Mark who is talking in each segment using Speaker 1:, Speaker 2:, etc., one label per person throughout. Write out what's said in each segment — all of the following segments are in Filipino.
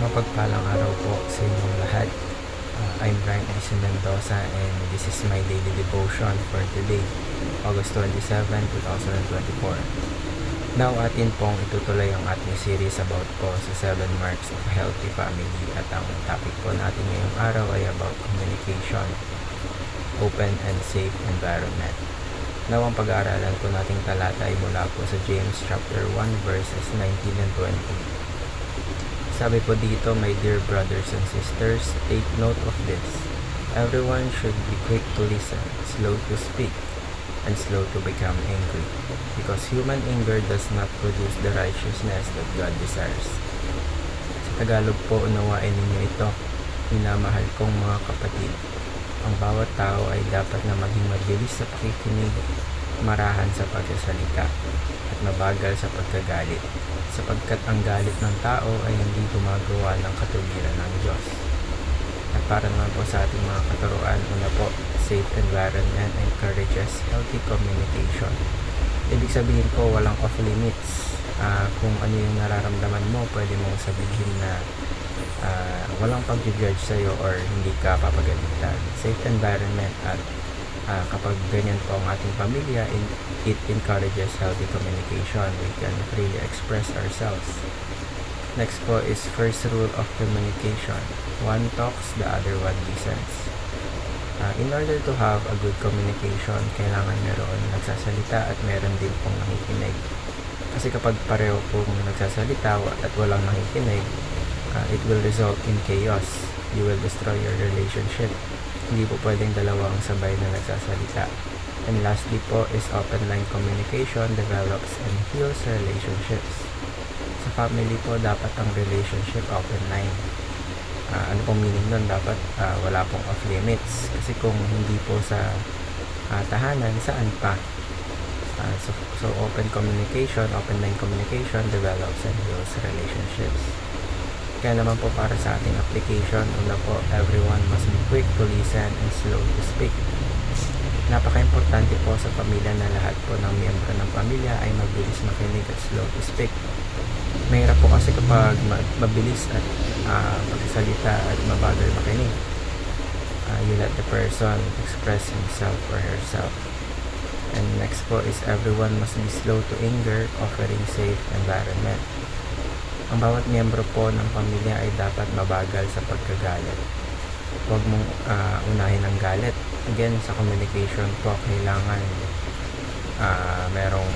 Speaker 1: Mapagpalang araw po sa inyong lahat. I'm Brian Ace Mendoza and this is my daily devotion for today, August 27, 2024. Now atin pong itutuloy ang ating series about po sa 7 marks of a healthy family at ang topic po natin ngayong araw ay about communication, open and safe environment. Now ang pag-aaralan po nating talata ay mula po sa James chapter 1 verses 19 and 20. Sabi po dito, my dear brothers and sisters, take note of this. Everyone should be quick to listen, slow to speak, and slow to become angry, because human anger does not produce the righteousness that God desires. Sa Tagalog po, unawain ninyo ito, minamahal kong mga kapatid. Ang bawat tao ay dapat na maging mabilis sa pakikinig, marahan sa pagsasalita, at mabagal sa pagkagalit, sapagkat ang galit ng tao ay hindi gumagawa ng katuwiran ng Diyos. At para naman po sa ating mga katuruan, una po, safe environment encourages healthy communication. Ibig sabihin po, walang off limits. Kung ano yung nararamdaman mo, pwede mong sabihin na walang pag-judge sa'yo or hindi ka papagalitan. Safe environment at kapag ganyan po ang ating pamilya, it encourages healthy communication. We can freely express ourselves. Next po is first rule of communication. One talks, the other one listens. In order to have a good communication, kailangan meron nagsasalita at meron din pong nakikinig. Kasi kapag pareho pong nagsasalita at walang nakikinig, it will result in chaos. You will destroy your relationship. Hindi po pwedeng dalawang sabay na nagsasalita. And lastly po is open line communication develops and heals relationships. Sa family po, dapat ang relationship open line. Ano pong meaning nun? Dapat wala pong off limits. Kasi kung hindi po sa tahanan, saan pa? So open communication, open line communication develops and heals relationships. Kaya naman po para sa ating application, una po, everyone must be quick to listen and slow to speak. Napaka-importante po sa pamilya na lahat po ng miyembro ng pamilya ay mabilis makinig at slow to speak. Mahirap po kasi kapag mabilis at magsasalita at mabagal makinig. You let the person express himself or herself. And next po is everyone must be slow to anger, offering safe environment. Ang bawat miyembro po ng pamilya ay dapat mabagal sa pagkagalit. Huwag mong unahin ang galit. Again, sa communication po, kailangan merong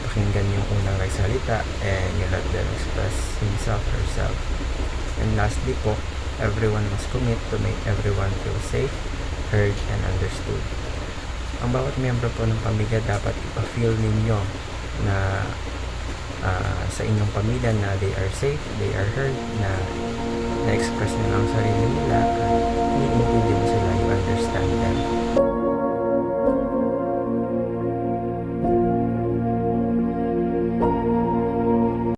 Speaker 1: pakinggan yung unang nagsalita and you let them express himself or herself. And lastly po, everyone must commit to make everyone feel safe, heard, and understood. Ang bawat miyembro po ng pamilya dapat ipa-feel ninyo na sa inyong pamilya na they are safe, they are heard, na na-express nila ang sarili nila